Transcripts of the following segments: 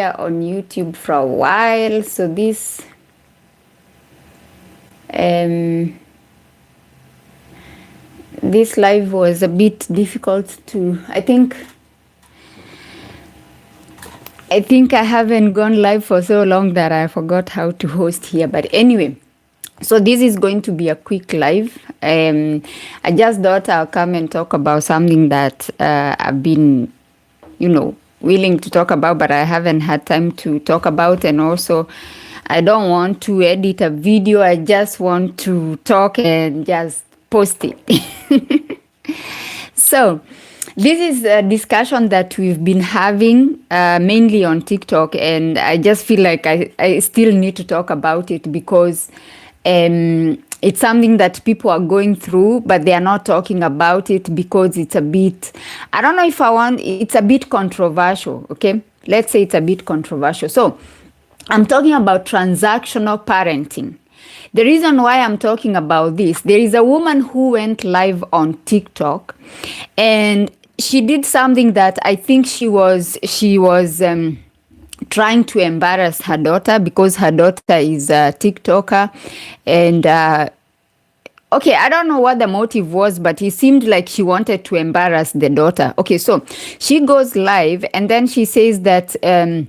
on YouTube for a while, so this this live was a bit difficult to, I think I haven't gone live for so long that I forgot how to host here. But anyway, so this is going to be a quick live. I just thought I'll come and talk about something that I've been, willing to talk about, but I haven't had time to talk about. And also, I don't want to edit a video. I just want to talk and just post it. So, this is a discussion that we've been having mainly on TikTok, and I just feel like I still need to talk about it because it's something that people are going through, but they are not talking about it because it's a bit, I don't know if it's a bit controversial, okay? Let's say it's a bit controversial. So I'm talking about transactional parenting. The reason why I'm talking about this, there is a woman who went live on TikTok, and she did something that I think she was trying to embarrass her daughter because her daughter is a TikToker. And okay, I don't know what the motive was, but it seemed like she wanted to embarrass the daughter. Okay, so she goes live and then she says that her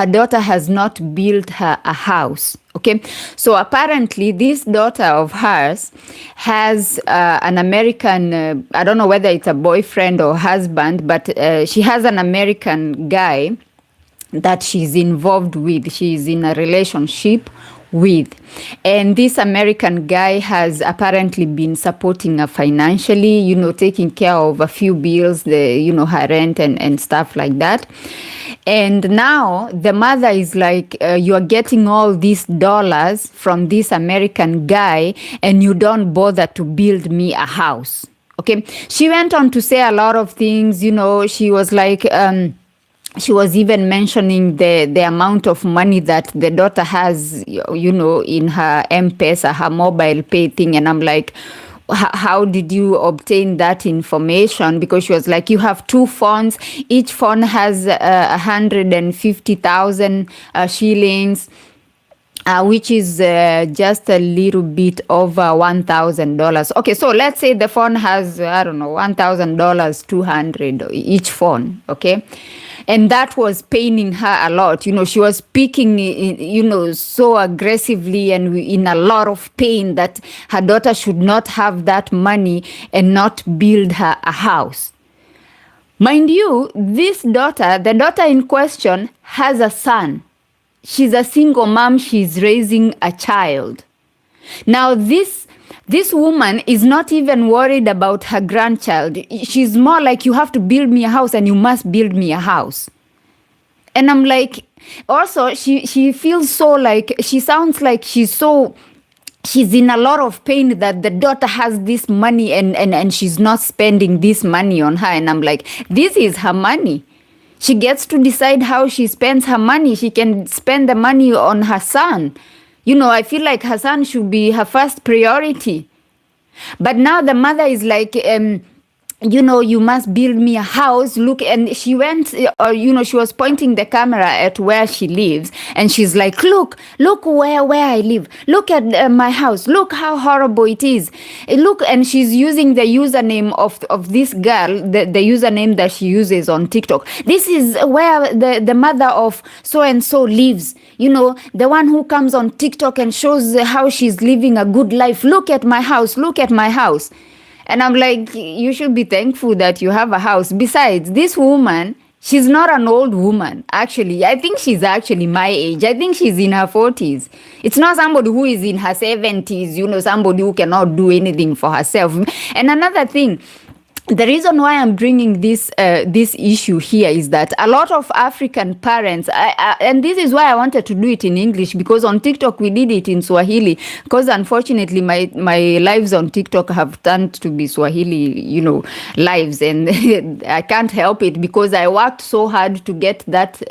daughter has not built her a house. Okay, so apparently this daughter of hers has an American, I don't know whether it's a boyfriend or husband, but she has an American guy that she's involved with. She's in a relationship with, and this American guy has apparently been supporting her financially, taking care of a few bills, her rent and stuff like that. And now the mother is like, you are getting all these dollars from this American guy and you don't bother to build me a house. Okay, she went on to say a lot of things. She was like, she was even mentioning the amount of money that the daughter has, in her M-Pesa, her mobile pay thing. And I'm like, how did you obtain that information? Because she was like, you have two phones. Each phone has 150,000 shillings. Which is just a little bit over $1,000. Okay, so let's say the phone has, I don't know, $1,000, 200 each phone, okay? And that was paining her a lot. She was speaking, so aggressively and in a lot of pain that her daughter should not have that money and not build her a house. Mind you, the daughter in question has a son. She's a single mom. She's raising a child. Now, this woman is not even worried about her grandchild. She's more like, you have to build me a house and you must build me a house. And I'm like, also, she feels so like, she sounds like she's in a lot of pain that the daughter has this money and she's not spending this money on her. And I'm like, this is her money. She gets to decide how she spends her money. She can spend the money on her son. I feel like her son should be her first priority. But now the mother is like, you must build me a house. Look, and she went, she was pointing the camera at where she lives. And she's like, look where I live. Look at my house. Look how horrible it is. Look, and she's using the username of this girl, the username that she uses on TikTok. This is where the mother of so-and-so lives. The one who comes on TikTok and shows how she's living a good life. Look at my house. Look at my house. And I'm like, you should be thankful that you have a house. Besides, this woman, she's not an old woman. Actually, I think she's actually my age. I think she's in her 40s. It's not somebody who is in her 70s, somebody who cannot do anything for herself. And another thing, the reason why I'm bringing this issue here is that a lot of African parents, and this is why I wanted to do it in English, because on TikTok we did it in Swahili, because unfortunately my lives on TikTok have turned to be Swahili, lives, and I can't help it because I worked so hard to get that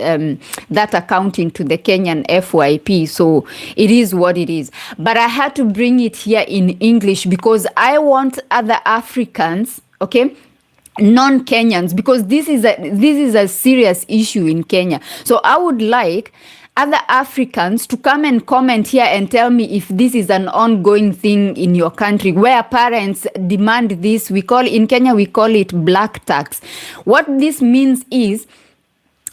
account into the Kenyan FYP, so it is what it is. But I had to bring it here in English because I want other Africans, okay, non-Kenyans, because this is a serious issue in Kenya. So I would like other Africans to come and comment here and tell me if this is an ongoing thing in your country where parents demand this. In Kenya we call it black tax. What this means is,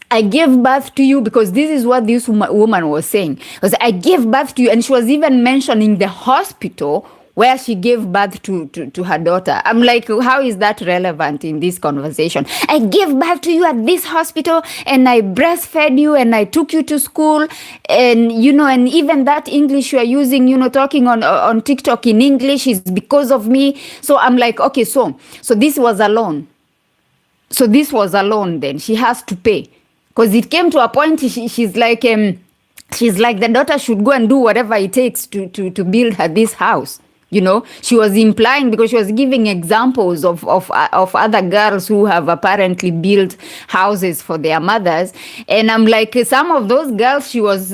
I gave birth to you, because this is what this woman was saying. Because I gave birth to you, and she was even mentioning the hospital where she gave birth to her daughter. I'm like, how is that relevant in this conversation? I gave birth to you at this hospital, and I breastfed you, and I took you to school, and and even that English you are using, talking on TikTok in English is because of me. So I'm like, okay, so this was a loan. So this was a loan. Then she has to pay, because it came to a point she's like the daughter should go and do whatever it takes to build her this house. She was implying, because she was giving examples of other girls who have apparently built houses for their mothers. And I'm like, some of those girls she was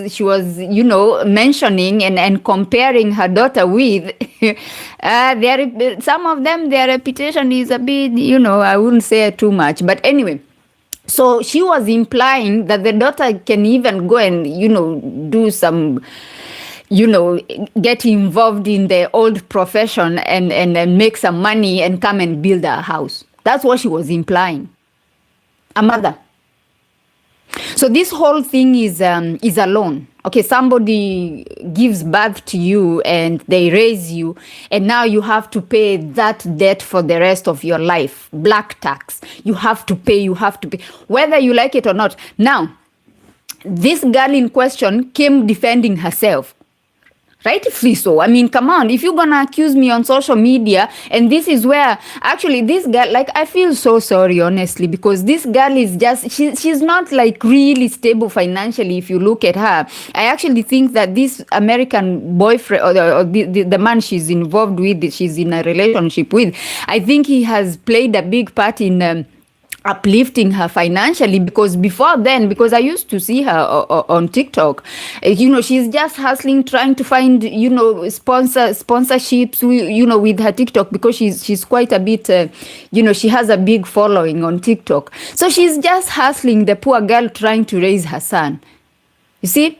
mentioning and comparing her daughter with, some of them, their reputation is a bit, I wouldn't say too much. But anyway, so she was implying that the daughter can even go and, do some, get involved in the old profession and make some money and come and build a house. That's what she was implying. A mother. So this whole thing is a loan. Okay, somebody gives birth to you and they raise you, and now you have to pay that debt for the rest of your life. Black tax. You have to pay, whether you like it or not. Now, this girl in question came defending herself. Rightfully so. I mean, come on, if you're gonna accuse me on social media, and this is where actually this girl, like, I feel so sorry, honestly, because this girl is just, she's not like really stable financially. If you look at her, I actually think that this American boyfriend, or the man she's involved with, she's in a relationship with, I think he has played a big part in uplifting her financially, because before then, because I used to see her on TikTok, she's just hustling, trying to find, sponsorships, with her TikTok, because she's quite a bit, she has a big following on TikTok. So she's just hustling, the poor girl, trying to raise her son. You see?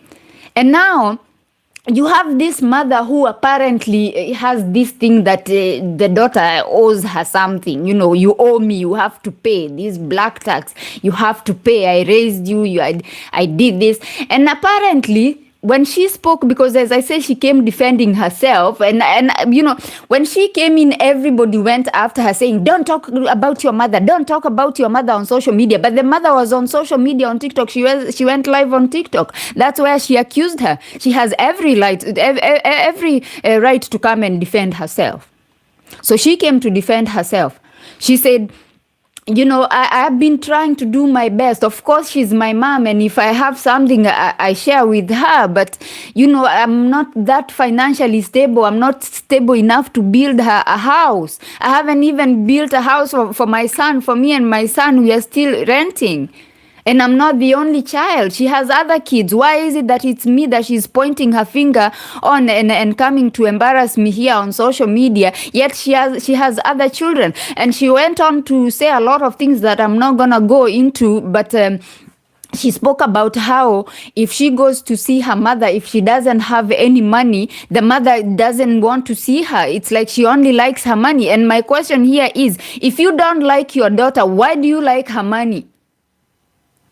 And now you have this mother who apparently has this thing that the daughter owes her something. You owe me, you have to pay this black tax, you have to pay, I raised you, I did this. And apparently when she spoke, because as I said, she came defending herself, and when she came in, everybody went after her saying, don't talk about your mother on social media. But the mother was on social media on TikTok. She went live on TikTok. That's where she accused her. She has every right to come and defend herself. So she came to defend herself. She said, I've been trying to do my best. Of course, she's my mom, and if I have something, I share with her. But, I'm not that financially stable. I'm not stable enough to build her a house. I haven't even built a house for my son. For me and my son, we are still renting. And I'm not the only child. She has other kids. Why is it that it's me that she's pointing her finger on and coming to embarrass me here on social media? Yet she has other children. And she went on to say a lot of things that I'm not going to go into, but she spoke about how if she goes to see her mother, if she doesn't have any money, the mother doesn't want to see her. It's like she only likes her money. And my question here is, if you don't like your daughter, why do you like her money?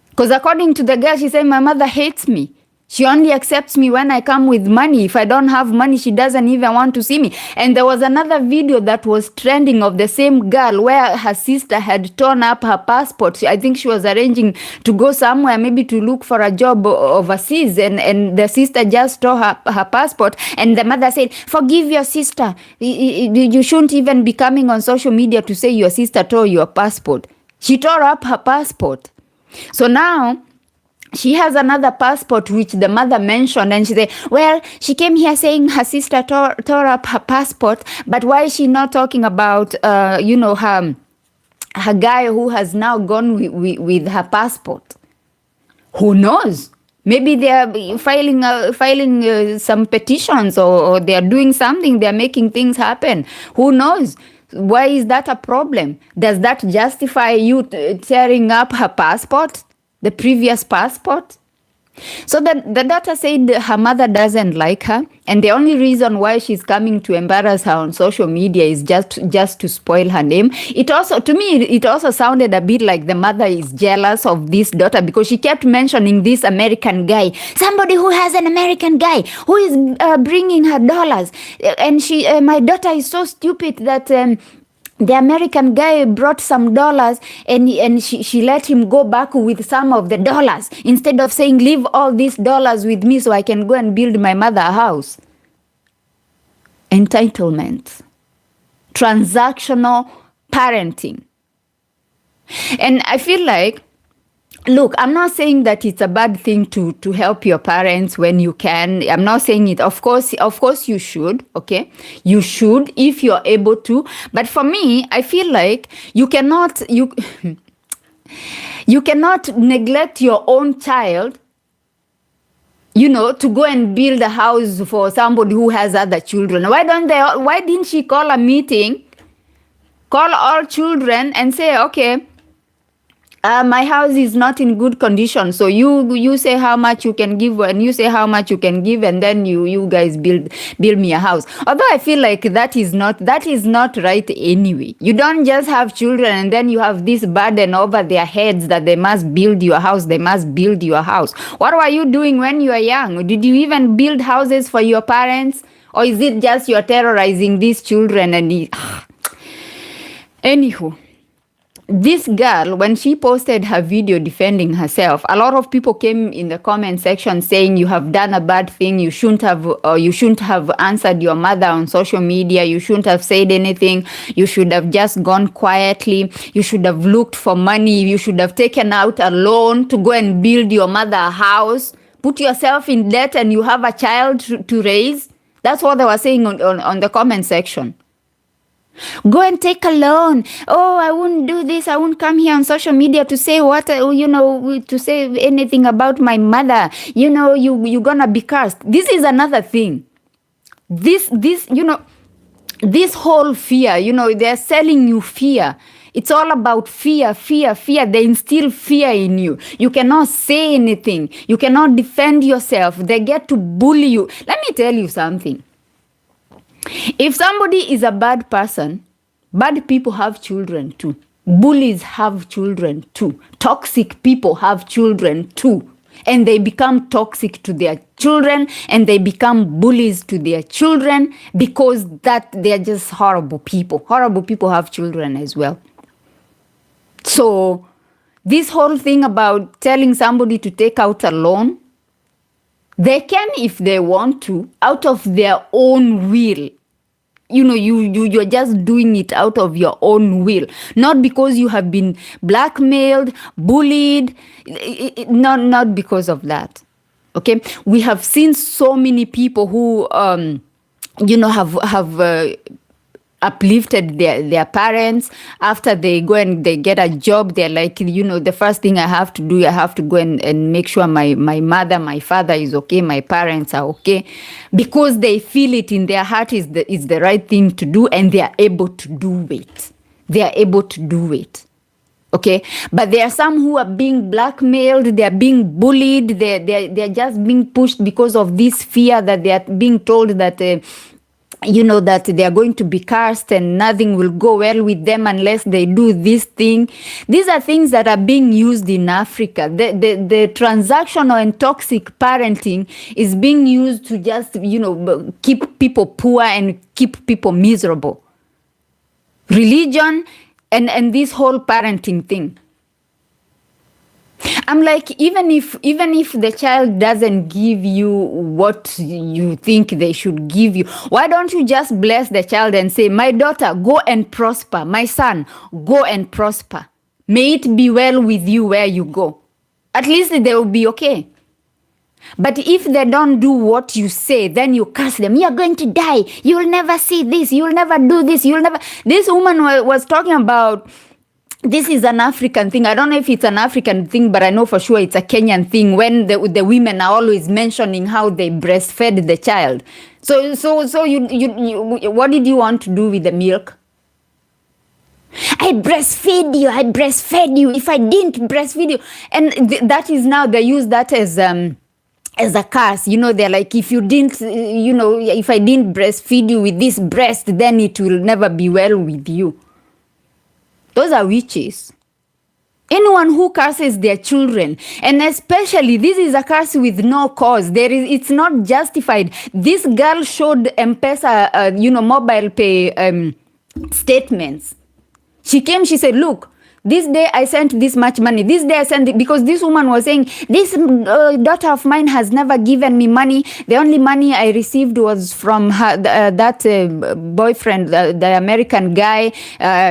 Because according to the girl, she said, my mother hates me. She only accepts me when I come with money. If I don't have money, she doesn't even want to see me. And there was another video that was trending of the same girl where her sister had torn up her passport. I think she was arranging to go somewhere, maybe to look for a job overseas. And the sister just tore her passport. And the mother said, forgive your sister. You shouldn't even be coming on social media to say your sister tore your passport. She tore up her passport. So now she has another passport which the mother mentioned, and she said, well, she came here saying her sister tore up her passport, but why is she not talking about her guy who has now gone with her passport? Who knows? Maybe they are filing some petitions, or they are doing something. They are making things happen. Who knows? Why is that a problem? Does that justify you tearing up her passport, the previous passport? So the daughter said her mother doesn't like her, and the only reason why she's coming to embarrass her on social media is just to spoil her name. It also, to me, it also sounded a bit like the mother is jealous of this daughter, because she kept mentioning this American guy, somebody who has an American guy who is bringing her dollars, and my daughter is so stupid that the American guy brought some dollars, and she let him go back with some of the dollars instead of saying, leave all these dollars with me so I can go and build my mother a house. Entitlement. Transactional parenting. And I feel like, look, I'm not saying that it's a bad thing to help your parents when you can. I'm not saying it. Of course you should, okay? You should if you're able to. But for me, I feel like you cannot neglect your own child, to go and build a house for somebody who has other children. Why didn't she call a meeting, call all children and say, okay, my house is not in good condition, so you say how much you can give, and you say how much you can give, and then you guys build me a house. Although I feel like that is not right anyway. You don't just have children and then you have this burden over their heads that they must build your house. What were you doing when you were young? Did you even build houses for your parents, or is it just you're terrorizing these children? And anywho, this girl, when she posted her video defending herself, a lot of people came in the comment section saying, you have done a bad thing, you shouldn't have answered your mother on social media, you shouldn't have said anything, you should have just gone quietly, you should have looked for money, you should have taken out a loan to go and build your mother a house, put yourself in debt, and you have a child to raise. That's what they were saying on the comment section. Go and take a loan. Oh, I wouldn't do this. I won't come here on social media to say to say anything about my mother. You're gonna be cursed. This is another thing. This whole fear, they're selling you fear. It's all about fear. They instill fear in you. You cannot say anything. You cannot defend yourself. They get to bully you. Let me tell you something. If somebody is a bad person, bad people have children too. Bullies have children too. Toxic people have children too. And they become toxic to their children, and they become bullies to their children because that they're just horrible people. Horrible people have children as well. So this whole thing about telling somebody to take out a loan, they can if they want to, out of their own will. You're just doing it out of your own will, not because you have been blackmailed, bullied, not because of that. Okay, we have seen so many people who have uplifted their parents. After they go and they get a job, they're like, the first thing I have to do, I have to go and make sure my mother, my father is okay, my parents are okay, because they feel it in their heart is the right thing to do, and they are able to do it. Okay, but there are some who are being blackmailed, they are being bullied, they're just being pushed because of this fear that they are being told that that they are going to be cursed and nothing will go well with them unless they do this thing. These are things that are being used in Africa. The transactional and toxic parenting is being used to just, keep people poor and keep people miserable. Religion and this whole parenting thing. I'm like, even if the child doesn't give you what you think they should give you, why don't you just bless the child and say, my daughter, go and prosper. My son, go and prosper. May it be well with you where you go. At least they will be okay. But if they don't do what you say, then you curse them. You're going to die. You'll never see this. You'll never do this. This woman was talking about, this is an African thing. I don't know if it's an African thing, but I know for sure it's a Kenyan thing, when the women are always mentioning how they breastfed the child. So you what did you want to do with the milk? I breastfed you. I breastfed you. If I didn't breastfeed you, and that is now they use that as a curse. They're like, if you didn't, if I didn't breastfeed you with this breast, then it will never be well with you. Those are witches. Anyone who curses their children, and especially this is a curse with no cause. It's not justified. This girl showed M-Pesa, mobile pay statements. She came, she said, look, this day I sent this much money. This day I sent it, because this woman was saying, this daughter of mine has never given me money. The only money I received was from her, that boyfriend, the American guy.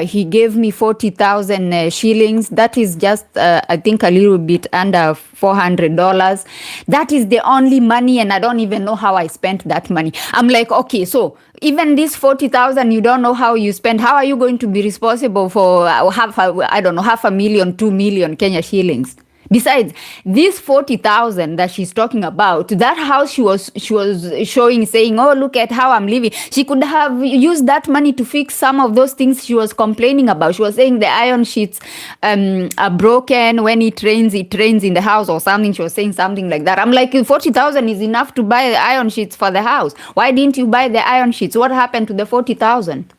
He gave me 40,000 shillings. That is just, I think, a little bit under $400. That is the only money, and I don't even know how I spent that money. I'm like, okay, so even this 40,000, you don't know how you spend. How are you going to be responsible for half a million, 2 million Kenya shillings? Besides, this 40,000 that she's talking about, that house she was showing, saying, oh, look at how I'm living. She could have used that money to fix some of those things she was complaining about. She was saying the iron sheets are broken. When it rains in the house or something. She was saying something like that. I'm like, 40,000 is enough to buy the iron sheets for the house. Why didn't you buy the iron sheets? What happened to the 40,000?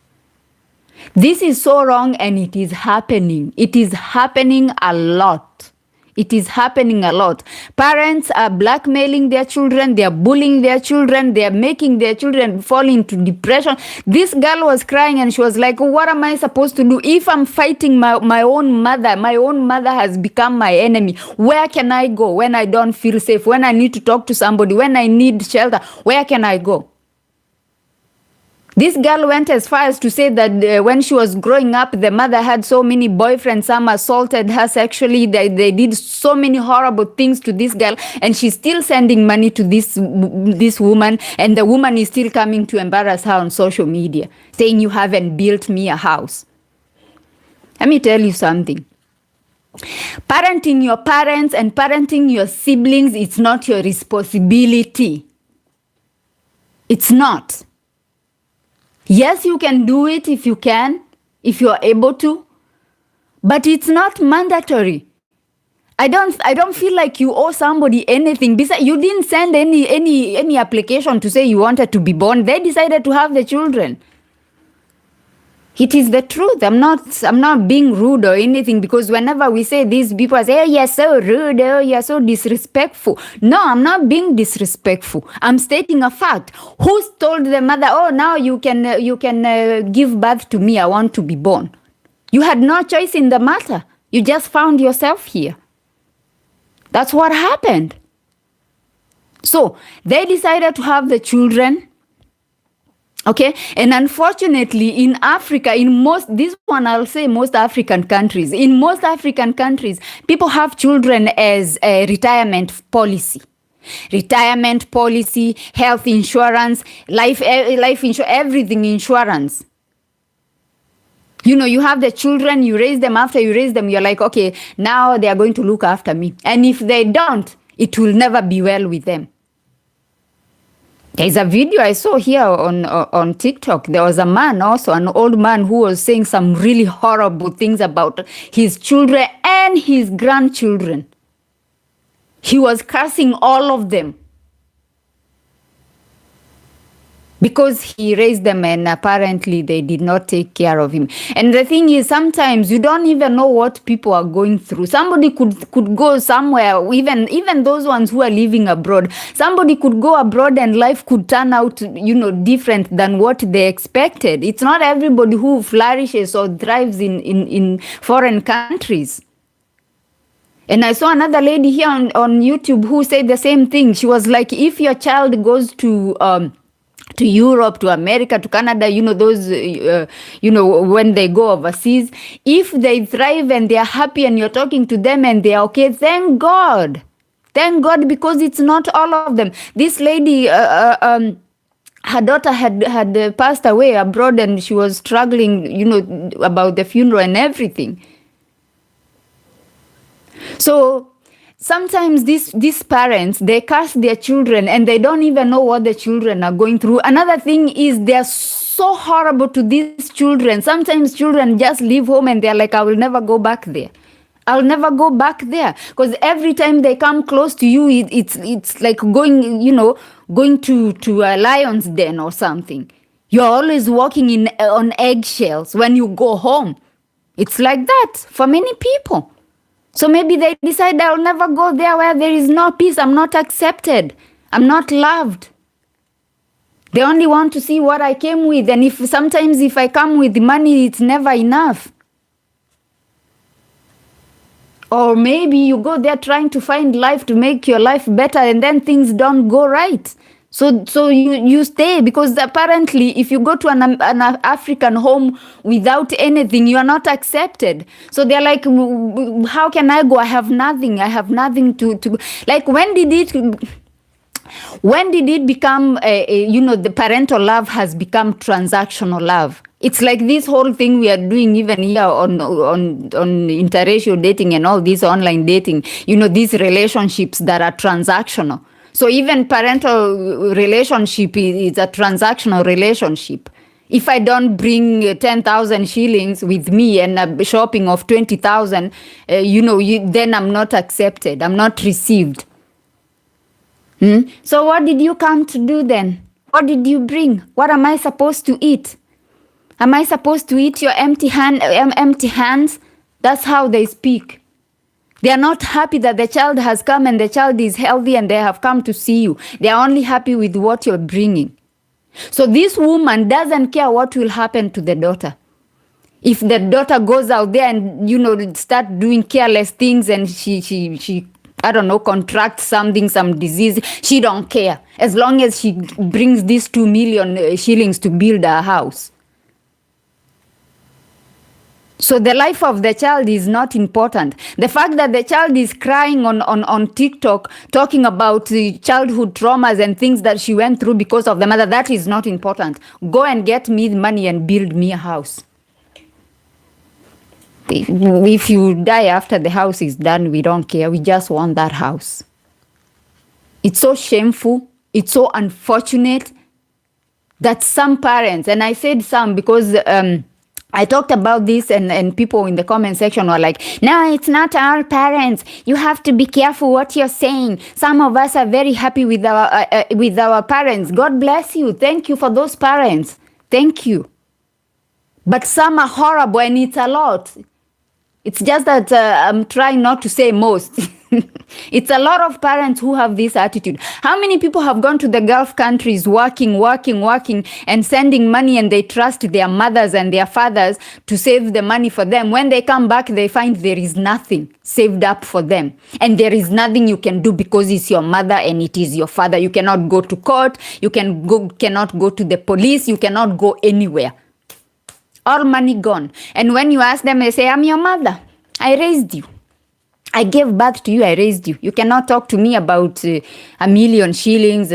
This is so wrong, and it is happening. It is happening a lot. It is happening a lot. Parents are blackmailing their children. They are bullying their children. They are making their children fall into depression. This girl was crying, and she was like, what am I supposed to do? If I'm fighting my own mother has become my enemy. Where can I go when I don't feel safe? When I need to talk to somebody? When I need shelter? Where can I go? This girl went as far as to say that when she was growing up, the mother had so many boyfriends. Some assaulted her sexually. They did so many horrible things to this girl, and she's still sending money to this woman, and the woman is still coming to embarrass her on social media, saying, you haven't built me a house. Let me tell you something. Parenting your parents and parenting your siblings, it's not your responsibility. It's not. Yes, you can do it if you can, if you are able to, but it's not mandatory. I don't feel like you owe somebody anything. Besides, you didn't send any application to say you wanted to be born. They decided to have the children. It is the truth. I'm not being rude or anything, because whenever we say these people say, oh, you're so rude, oh, you're so disrespectful. No, I'm not being disrespectful. I'm stating a fact. Who told the mother, oh, now you can give birth to me, I want to be born? You had no choice in the matter. You just found yourself here. That's what happened. So they decided to have the children. Okay, and unfortunately in Africa, most African countries, people have children as a retirement policy, health insurance, life insurance, everything insurance. You have the children, you raise them. After you raise them, you're like, okay, now they are going to look after me. And if they don't, it will never be well with them. There's a video I saw here on TikTok. There was a man also, an old man, who was saying some really horrible things about his children and his grandchildren. He was cursing all of them because he raised them, and apparently they did not take care of him. And the thing is, sometimes you don't even know what people are going through. Somebody could go somewhere, even those ones who are living abroad. Somebody could go abroad and life could turn out, different than what they expected. It's not everybody who flourishes or thrives in foreign countries. And I saw another lady here on YouTube who said the same thing. She was like, if your child goes to Europe, to America, to Canada, those, when they go overseas, if they thrive and they are happy and you're talking to them and they are okay, thank God. Thank God, because it's not all of them. This lady, her daughter had passed away abroad, and she was struggling, about the funeral and everything. So sometimes these parents, they curse their children and they don't even know what the children are going through. Another thing is they're so horrible to these children. Sometimes children just leave home and they're like, I will never go back there. I'll never go back there, because every time they come close to you, it's like going to a lion's den or something. You're always walking on eggshells when you go home. It's like that for many people. So maybe they decide, I'll never go there where there is no peace. I'm not accepted. I'm not loved. They only want to see what I came with. And sometimes if I come with money, it's never enough. Or maybe you go there trying to find life to make your life better, and then things don't go right. So you stay, because apparently if you go to an African home without anything, you are not accepted. So they're like, how can I go? I have nothing. I have nothing to like, when did it become, the parental love has become transactional love? It's like this whole thing we are doing even here on interracial dating and all this online dating, these relationships that are transactional. So even parental relationship is a transactional relationship. If I don't bring 10,000 shillings with me and a shopping of 20,000, then I'm not accepted. I'm not received. So what did you come to do then? What did you bring? What am I supposed to eat? Am I supposed to eat your empty hands? That's how they speak. They are not happy that the child has come and the child is healthy and they have come to see you. They are only happy with what you're bringing. So this woman doesn't care what will happen to the daughter. If the daughter goes out there and, start doing careless things and she I don't know, contract something, some disease, she don't care. As long as she brings these 2 million shillings to build a house. So the life of the child is not important. The fact that the child is crying on TikTok, talking about the childhood traumas and things that she went through because of the mother, that is not important. Go and get me money and build me a house. If you die after the house is done, we don't care. We just want that house. It's so shameful. It's so unfortunate that some parents, and I said some because I talked about this and people in the comment section were like, no, it's not our parents. You have to be careful what you're saying. Some of us are very happy with our parents. God bless you. Thank you for those parents. Thank you. But some are horrible, and it's a lot. It's just that I'm trying not to say most. It's a lot of parents who have this attitude. How many people have gone to the Gulf countries working, and sending money, and they trust their mothers and their fathers to save the money for them? When they come back, they find there is nothing saved up for them. And there is nothing you can do because it's your mother and it is your father. You cannot go to court. You cannot go to the police. You cannot go anywhere. All money gone. And when you ask them, they say, I'm your mother. I raised you. I gave birth to you. I raised you. You cannot talk to me about 1 million shillings,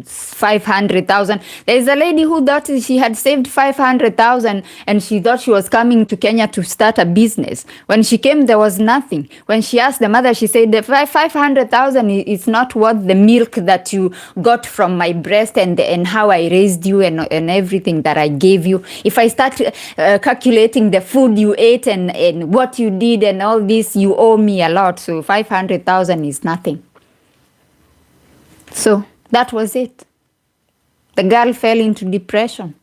500,000. There's a lady who thought she had saved 500,000 and she thought she was coming to Kenya to start a business. When she came, there was nothing. When she asked the mother, she said, the 500,000 is not worth the milk that you got from my breast and how I raised you and everything that I gave you. If I start calculating the food you ate and what you did and all this, you owe me a lot. So 500,000 is nothing. So that was it. The girl fell into depression.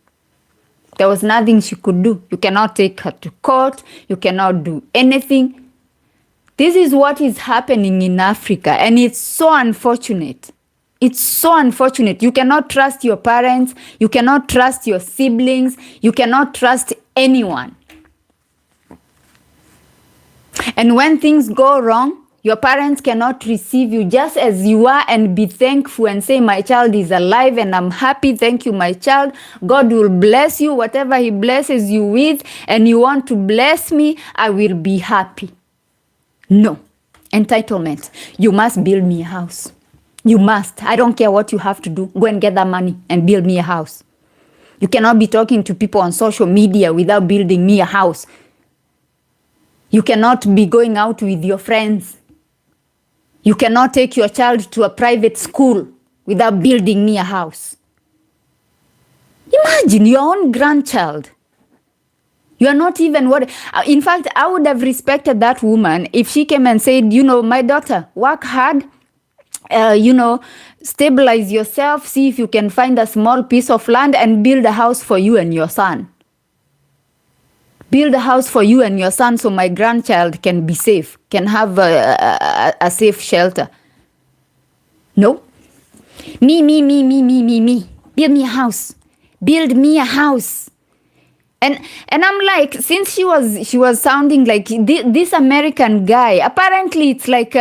There was nothing she could do. You cannot take her to court. You cannot do anything. This is what is happening in Africa, and it's so unfortunate. It's so unfortunate. You cannot trust your parents. You cannot trust your siblings. You cannot trust anyone. And when things go wrong, your parents cannot receive you just as you are and be thankful and say, my child is alive and I'm happy. Thank you, my child. God will bless you, whatever he blesses you with, and you want to bless me, I will be happy. No. Entitlement. You must build me a house. You must. I don't care what you have to do. Go and get that money and build me a house. You cannot be talking to people on social media without building me a house. You cannot be going out with your friends You cannot take your child to a private school without building me a house. Imagine your own grandchild. You are not even what. In fact, I would have respected that woman if she came and said, my daughter, work hard, stabilize yourself, see if you can find a small piece of land and build a house for you and your son. Build a house for you and your son so my grandchild can be safe, can have a safe shelter. No. Me. Build me a house. Build me a house. And I'm like, since she was sounding like this American guy, apparently it's like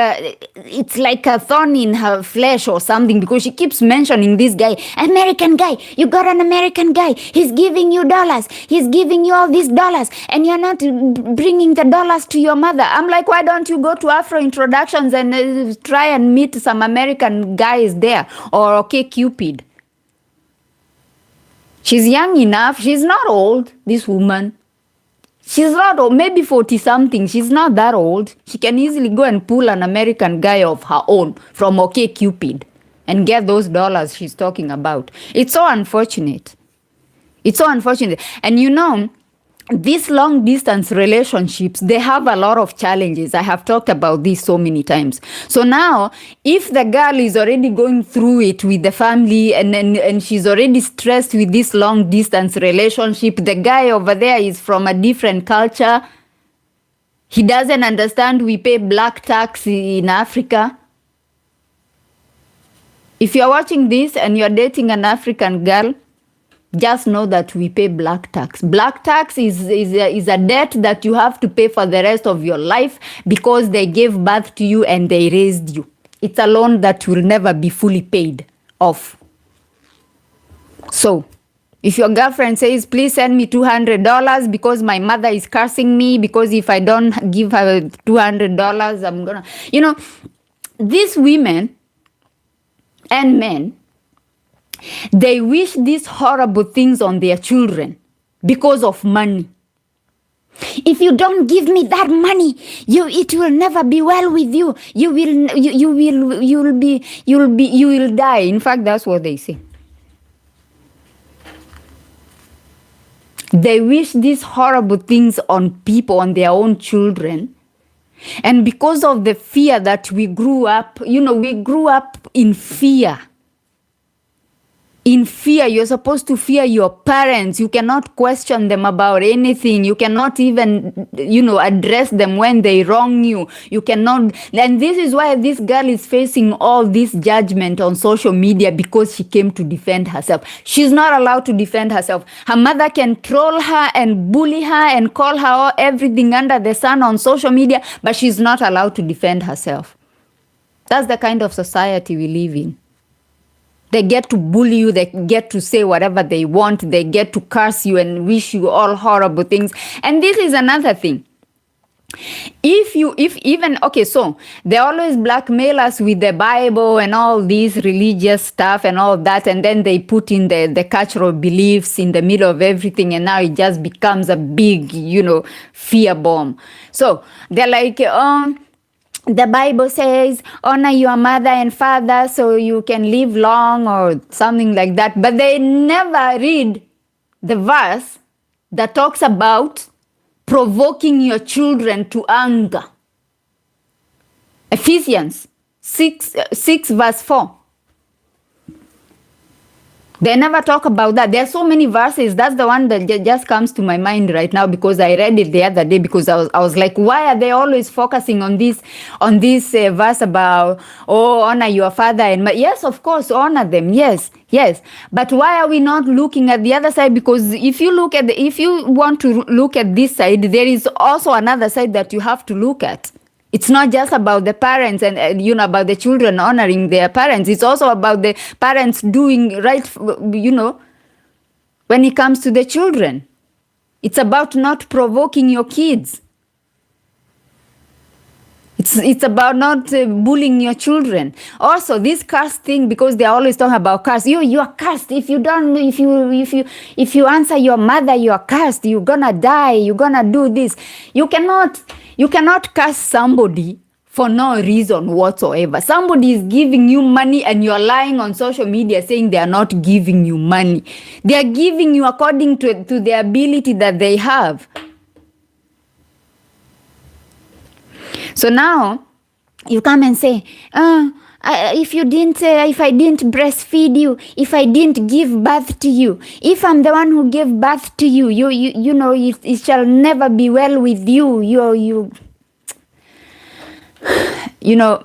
a thorn in her flesh or something, because she keeps mentioning this guy, American guy. You got an American guy. He's giving you dollars. He's giving you all these dollars, and you're not bringing the dollars to your mother. I'm like, why don't you go to Afro Introductions and try and meet some American guys there, or OK Cupid? She's young enough. She's not old, this woman. She's not old, maybe 40-something. She's not that old. She can easily go and pull an American guy of her own from OK Cupid and get those dollars she's talking about. It's so unfortunate. It's so unfortunate. And these long distance relationships, they have a lot of challenges. I have talked about this so many times. So now, if the girl is already going through it with the family and she's already stressed with this long distance relationship, the guy over there is from a different culture. He doesn't understand we pay black tax in Africa. If you're watching this and you're dating an African girl, just know that we pay black tax. Black tax is a debt that you have to pay for the rest of your life because they gave birth to you and they raised you. It's a loan that will never be fully paid off. So, if your girlfriend says, please send me $200 because my mother is cursing me, because if I don't give her $200, I'm gonna... these women and men, they wish these horrible things on their children because of money. If you don't give me that money, it will never be well with you. You will die. In fact, that's what they say. They wish these horrible things on people, on their own children. And because of the fear that we grew up, we grew up in fear. In fear, you're supposed to fear your parents. You cannot question them about anything. You cannot even, address them when they wrong you. You cannot. And this is why this girl is facing all this judgment on social media, because she came to defend herself. She's not allowed to defend herself. Her mother can troll her and bully her and call her everything under the sun on social media, but she's not allowed to defend herself. That's the kind of society we live in. They get to bully you. They get to say whatever they want. They get to curse you and wish you all horrible things. And this is another thing. So they always blackmail us with the Bible and all these religious stuff and all that. And then they put in the cultural beliefs in the middle of everything. And now it just becomes a big, fear bomb. So they're like, the Bible says, honor your mother and father so you can live long, or something like that. But they never read the verse that talks about provoking your children to anger. Ephesians 6 verse 4. They never talk about that. There are so many verses. That's the one that just comes to my mind right now, because I read it the other day, because I was like, why are they always focusing on this verse about, honor your father and mother? Yes, of course, honor them. Yes. But why are we not looking at the other side? Because if you want to look at this side, there is also another side that you have to look at. It's not just about the parents and, about the children honoring their parents. It's also about the parents doing right, when it comes to the children. It's about not provoking your kids. It's about not bullying your children. Also, this curse thing, because they're always talking about curse. You are cursed. If you answer your mother, you are cursed. You're gonna die. You're gonna do this. You cannot curse somebody for no reason whatsoever. Somebody is giving you money and you're lying on social media saying they are not giving you money. They are giving you according to the ability that they have. So now you come and say, if I didn't breastfeed you, if I didn't give birth to you, if I'm the one who gave birth to you, you know, it shall never be well with you. You know,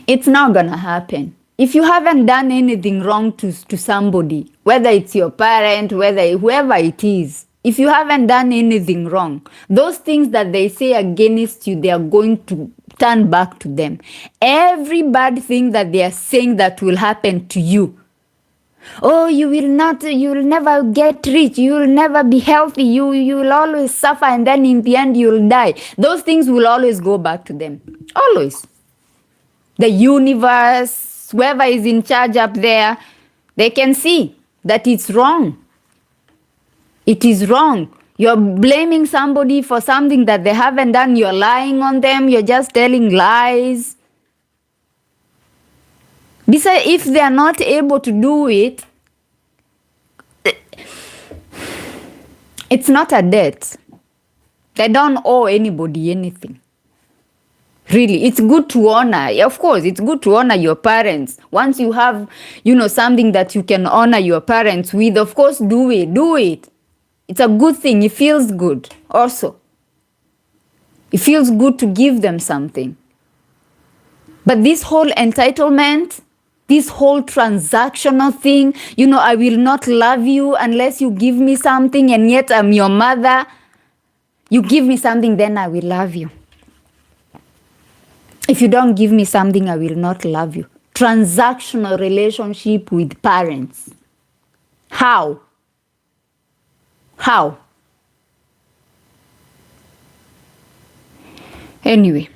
it's not gonna happen. If you haven't done anything wrong to somebody, whether it's your parent, whoever it is, if you haven't done anything wrong, those things that they say against you, they are going to turn back to them. Every bad thing that they are saying that will happen to you. Oh, you will never get rich, you will never be healthy, you will always suffer, and then in the end you'll die. Those things will always go back to them. Always. The universe, whoever is in charge up there, they can see that it's wrong. It is wrong. You're blaming somebody for something that they haven't done. You're lying on them. You're just telling lies. Besides, if they are not able to do it, it's not a debt. They don't owe anybody anything. Really, it's good to honor. Of course, it's good to honor your parents. Once you have, something that you can honor your parents with, of course, do it. Do it. It's a good thing. It feels good also. It feels good to give them something. But this whole entitlement, this whole transactional thing, I will not love you unless you give me something, and yet I'm your mother. You give me something, then I will love you. If you don't give me something, I will not love you. Transactional relationship with parents. How? How? Anyway,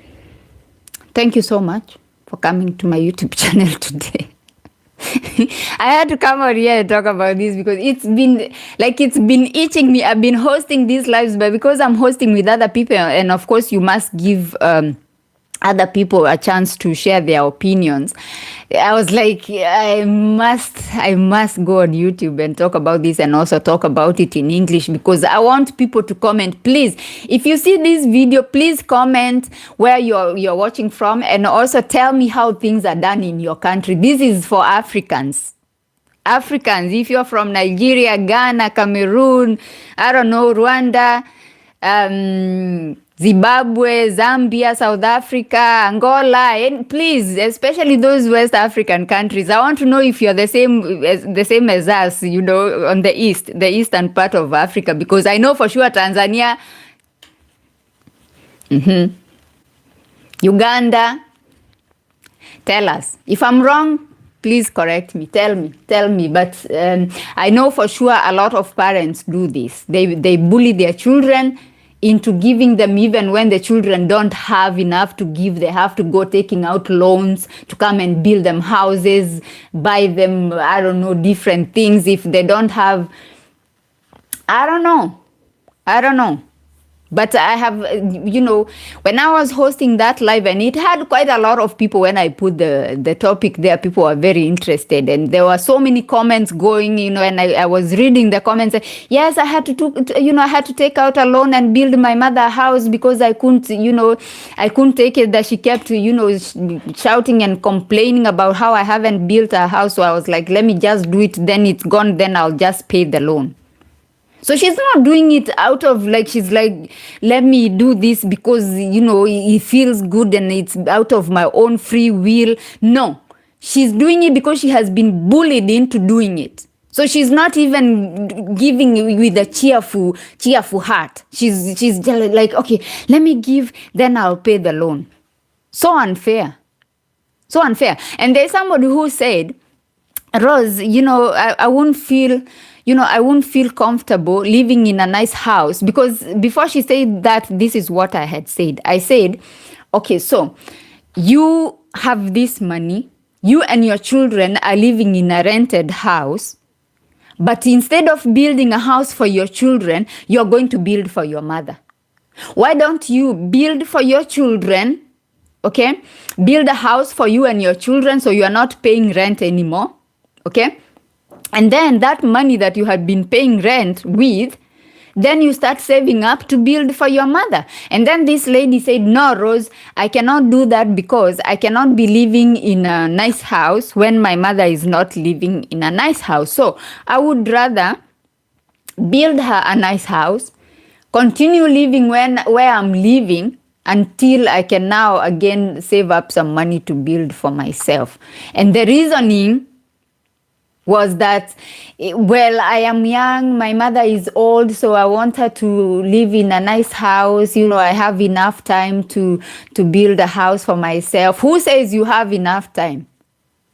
thank you so much for coming to my YouTube channel today. I had to come out here and talk about this because it's been itching me. I've been hosting these lives, but because I'm hosting with other people, and of course you must give other people a chance to share their opinions. I was like, I must go on YouTube and talk about this, and also talk about it in English, because I want people to comment. Please, if you see this video, please comment where you're watching from, and also tell me how things are done in your country. This is for Africans. If you're from Nigeria, Ghana, Cameroon, I don't know, Rwanda, Zimbabwe, Zambia, South Africa, Angola, and please, especially those West African countries, I want to know if you're the same as us, on the eastern part of Africa, because I know for sure Tanzania, Uganda. Tell us. If I'm wrong, please correct me. Tell me. But I know for sure a lot of parents do this. They bully their children into giving them, even when the children don't have enough to give. They have to go taking out loans to come and build them houses, buy them, I don't know, different things. If they don't have, I don't know. But I have, when I was hosting that live, and it had quite a lot of people when I put the topic there, people were very interested, and there were so many comments going, and I was reading the comments. Yes, I had to take out a loan and build my mother a house because I couldn't take it, that she kept, shouting and complaining about how I haven't built a house. So I was like, let me just do it. Then it's gone. Then I'll just pay the loan. So she's not doing it out of she's like, let me do this because, it feels good and it's out of my own free will. No, she's doing it because she has been bullied into doing it. So she's not even giving with a cheerful heart. She's just like, okay, let me give, then I'll pay the loan. So unfair. And there's somebody who said, Rose, I won't feel comfortable living in a nice house, because before she said that, this is what I had said. I said, okay, so you have this money, you and your children are living in a rented house, but instead of building a house for your children, you're going to build for your mother. Why don't you build for your children, okay? Build a house for you and your children so you are not paying rent anymore, okay? And then that money that you had been paying rent with, then you start saving up to build for your mother. And then this lady said, no, Rose, I cannot do that because I cannot be living in a nice house when my mother is not living in a nice house. So I would rather build her a nice house, continue living where I'm living until I can now again save up some money to build for myself. And the reasoning was that, well, I am young, my mother is old, so I want her to live in a nice house. I have enough time to build a house for myself. Who says you have enough time?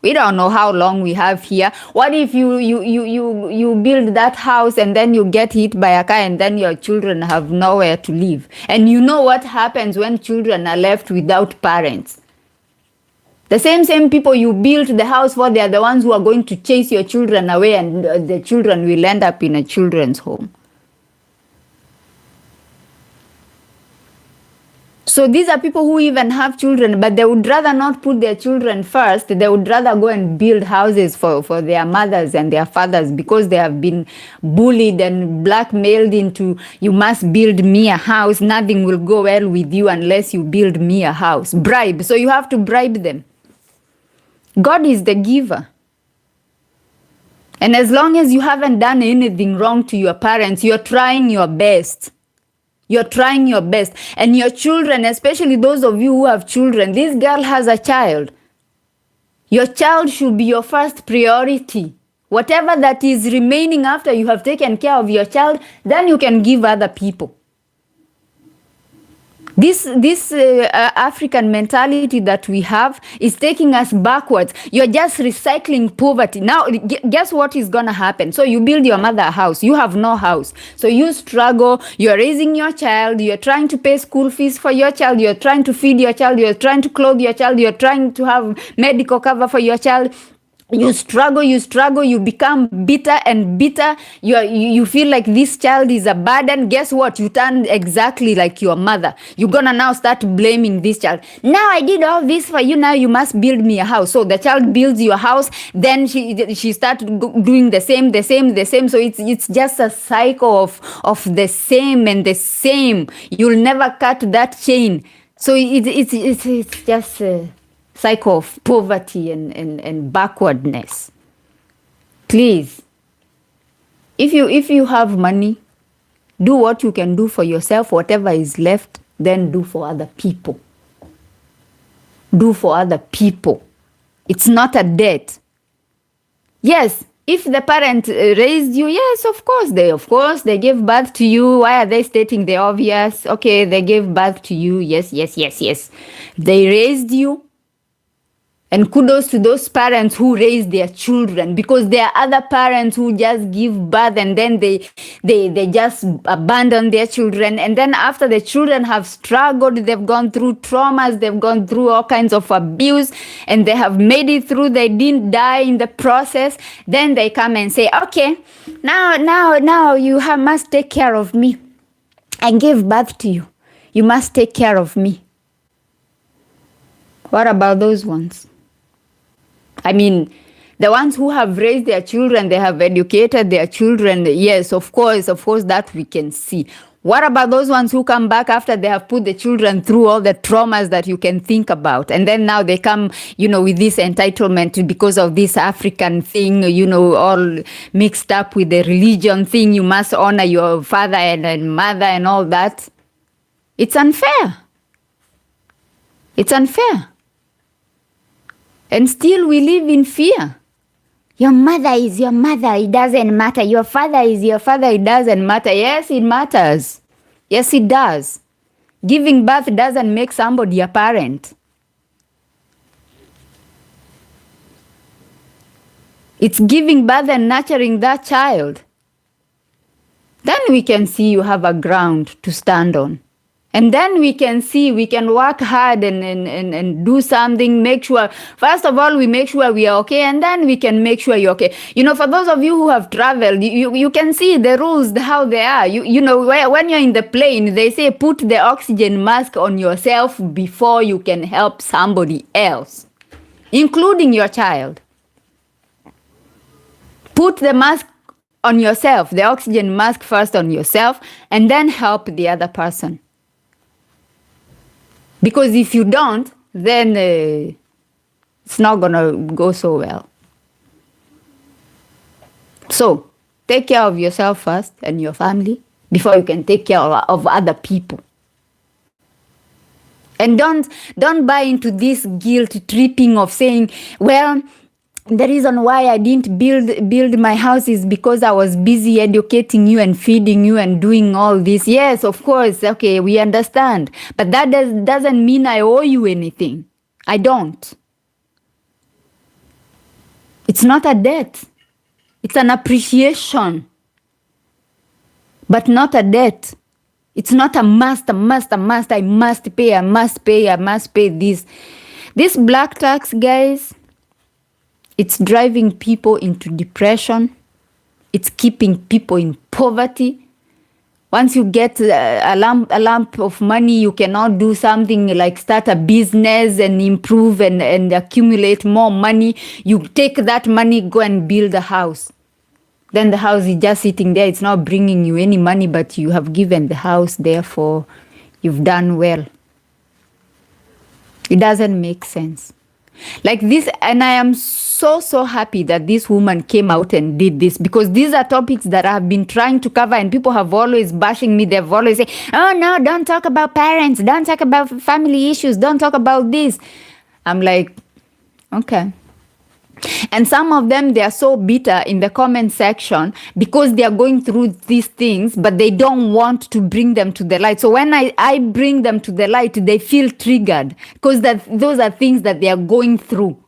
We don't know how long we have here. What if you build that house and then you get hit by a car and then your children have nowhere to live? And you know what happens when children are left without parents? The same people you built the house for, they are the ones who are going to chase your children away, and the children will end up in a children's home. So these are people who even have children, but they would rather not put their children first. They would rather go and build houses for their mothers and their fathers because they have been bullied and blackmailed into, you must build me a house. Nothing will go well with you unless you build me a house. Bribe. So you have to bribe them. God is the giver. And as long as you haven't done anything wrong to your parents, you're trying your best. You're trying your best. And your children, especially those of you who have children, this girl has a child. Your child should be your first priority. Whatever that is remaining after you have taken care of your child, then you can give other people. This African mentality that we have is taking us backwards. You're just recycling poverty. Now, guess what is going to happen? So you build your mother a house. You have no house. So you struggle. You're raising your child. You're trying to pay school fees for your child. You're trying to feed your child. You're trying to clothe your child. You're trying to have medical cover for your child. You struggle, you become bitter and bitter. You feel like this child is a burden. Guess what? You turn exactly like your mother. You're gonna now start blaming this child. Now I did all this for you, now you must build me a house. So the child builds your house, then she starts doing the same. So it's just a cycle of the same and the same. You'll never cut that chain. So it's just cycle of poverty and backwardness. Please, if you have money, do what you can do for yourself. Whatever is left, then do for other people. Do for other people. It's not a debt. Yes, if the parent raised you, yes, of course they gave birth to you. Why are they stating the obvious? Okay, they gave birth to you. Yes. They raised you. And kudos to those parents who raise their children, because there are other parents who just give birth and then they just abandon their children. And then after the children have struggled, they've gone through traumas, they've gone through all kinds of abuse, and they have made it through, they didn't die in the process. Then they come and say, okay, now you must take care of me. I gave birth to you. You must take care of me. What about those ones? I mean, the ones who have raised their children, they have educated their children. Yes, of course, that we can see. What about those ones who come back after they have put the children through all the traumas that you can think about? And then now they come, with this entitlement because of this African thing, all mixed up with the religion thing. You must honor your father and mother and all that. It's unfair. It's unfair. And still we live in fear. Your mother is your mother, it doesn't matter. Your father is your father, it doesn't matter. Yes, it matters. Yes, it does. Giving birth doesn't make somebody a parent. It's giving birth and nurturing that child. Then we can see you have a ground to stand on. And then we can see, we can work hard and do something, make sure, first of all, we make sure we are okay, and then we can make sure you're okay. For those of you who have traveled, you can see the rules, how they are. When you're in the plane, they say put the oxygen mask on yourself before you can help somebody else, including your child. Put the mask on yourself, the oxygen mask first on yourself, and then help the other person. Because if you don't, then it's not going to go so well. So, take care of yourself first and your family before you can take care of other people. And don't buy into this guilt tripping of saying, well, the reason why I didn't build my house is because I was busy educating you and feeding you and doing all this. Yes, of course. Okay, we understand. But that doesn't mean I owe you anything. I don't. It's not a debt. It's an appreciation. But not a debt. It's not a must. I must pay this. This black tax, guys, it's driving people into depression. It's keeping people in poverty. Once you get a lump of money, you cannot do something like start a business and improve and accumulate more money. You take that money, go and build a house. Then the house is just sitting there. It's not bringing you any money, but you have given the house. Therefore, you've done well. It doesn't make sense. Like this, and I am so happy that this woman came out and did this, because these are topics that I've been trying to cover, and people have always bashing me. They've always say, oh no, don't talk about parents, don't talk about family issues, don't talk about this. I'm like, okay. And some of them, they are so bitter in the comment section because they are going through these things, but they don't want to bring them to the light. So when I bring them to the light, they feel triggered because those are things that they are going through.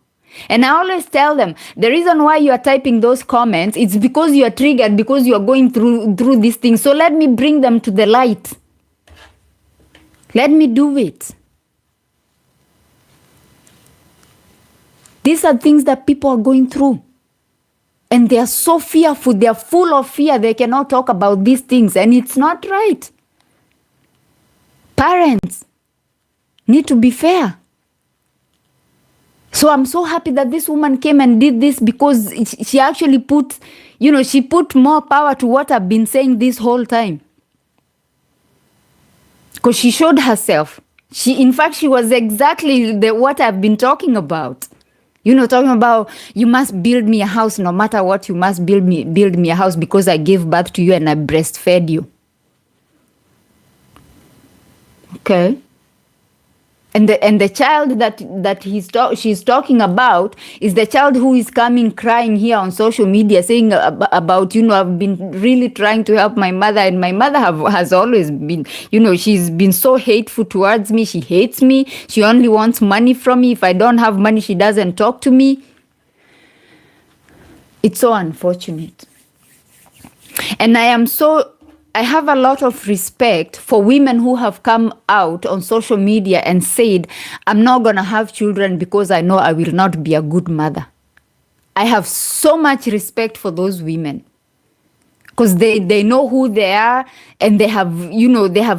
And I always tell them, the reason why you are typing those comments, it's because you are triggered, because you are going through these things. So let me bring them to the light. Let me do it. These are things that people are going through. And they are so fearful. They are full of fear. They cannot talk about these things. And it's not right. Parents need to be fair. So I'm so happy that this woman came and did this, because she actually put, she put more power to what I've been saying this whole time. Because she showed herself. In fact, she was exactly what I've been talking about. Talking about, you must build me a house no matter what. You must build me a house because I gave birth to you and I breastfed you. Okay. And the child that she's talking about is the child who is coming crying here on social media saying about, I've been really trying to help my mother, and my mother has always been, she's been so hateful towards me. She hates me. She only wants money from me. If I don't have money, she doesn't talk to me. It's so unfortunate. And I have a lot of respect for women who have come out on social media and said, I'm not going to have children because I know I will not be a good mother. I have so much respect for those women, because they know who they are, and they have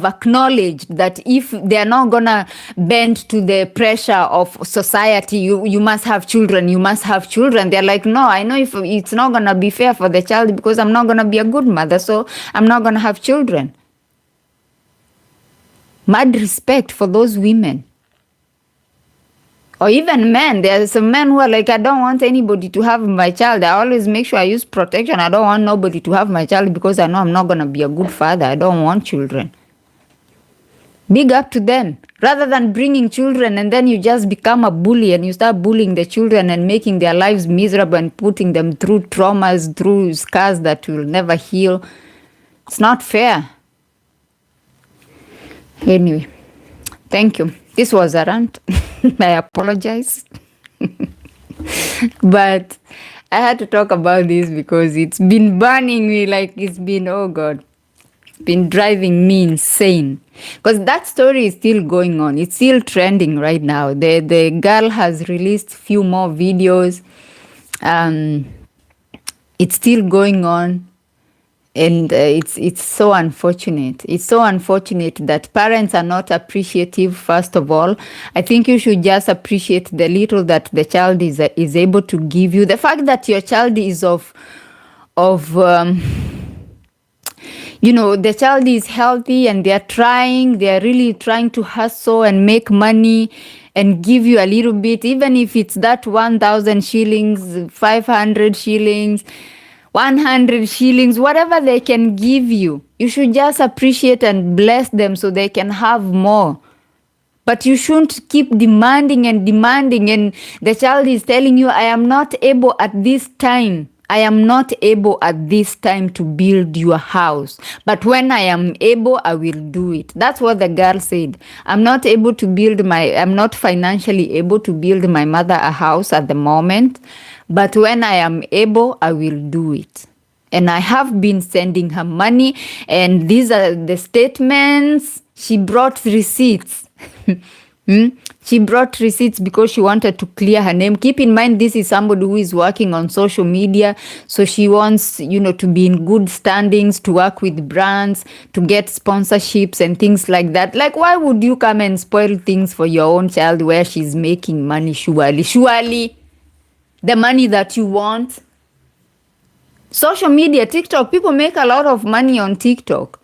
acknowledged that if they're not going to bend to the pressure of society, you must have children, They're like, no, I know if it's not going to be fair for the child, because I'm not going to be a good mother, so I'm not going to have children. Mad respect for those women. Or even men. There are some men who are like, I don't want anybody to have my child. I always make sure I use protection. I don't want nobody to have my child because I know I'm not going to be a good father. I don't want children. Big up to them. Rather than bringing children and then you just become a bully and you start bullying the children and making their lives miserable and putting them through traumas, through scars that will never heal. It's not fair. Anyway, thank you. This was a rant. I apologize. But I had to talk about this because it's been burning me, like it's been, oh God. been driving me insane, because that story is still going on. It's still trending right now. The girl has released few more videos. It's still going on. And it's so unfortunate. It's so unfortunate that parents are not appreciative. First of all, I think you should just appreciate the little that the child is able to give you. The fact that your child is the child is healthy and they are really trying to hustle and make money and give you a little bit, even if it's that 1,000 shillings, 500 shillings, 100 shillings, whatever they can give you. You should just appreciate and bless them so they can have more. But you shouldn't keep demanding, and the child is telling you, I am not able at this time. I am not able at this time to build your house. But when I am able, I will do it. That's what the girl said. I'm not financially able to build my mother a house at the moment. But when I am able, I will do it. And I have been sending her money. And these are the statements. She brought receipts. She brought receipts because she wanted to clear her name. Keep in mind, this is somebody who is working on social media. So she wants, to be in good standings, to work with brands, to get sponsorships and things like that. Like, why would you come and spoil things for your own child where she's making money? Surely, the money that you want. Social media, TikTok, people make a lot of money on TikTok.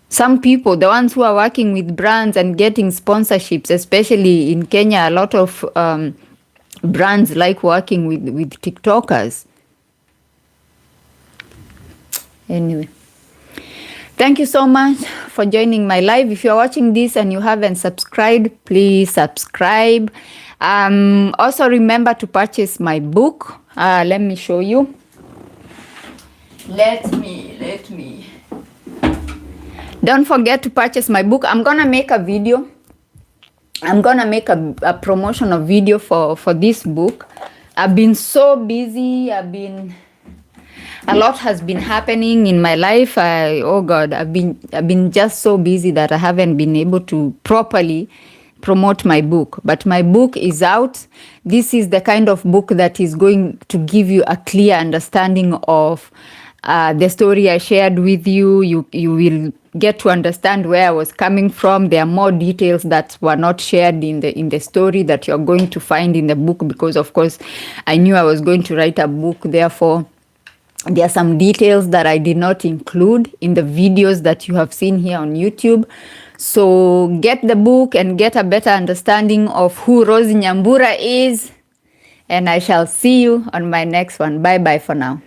Some people, the ones who are working with brands and getting sponsorships, especially in Kenya, a lot of brands like working with TikTokers. Anyway, thank you so much for joining my live. If you're watching this and you haven't subscribed, please subscribe. Also remember to purchase my book. Let me show you. Let me. Don't forget to purchase my book. I'm going to make a video. I'm going to make a promotional video for this book. I've been so busy. A lot has been happening in my life. I've been just so busy that I haven't been able to properly promote my book. But my book is out. This is the kind of book that is going to give you a clear understanding of the story I shared with you. You will get to understand where I was coming from. There are more details that were not shared in the story that you're going to find in the book, because of course I knew I was going to write a book. Therefore, there are some details that I did not include in the videos that you have seen here on YouTube. So get the book and get a better understanding of who Rosie Nyambura is. And I shall see you on my next one. Bye bye for now.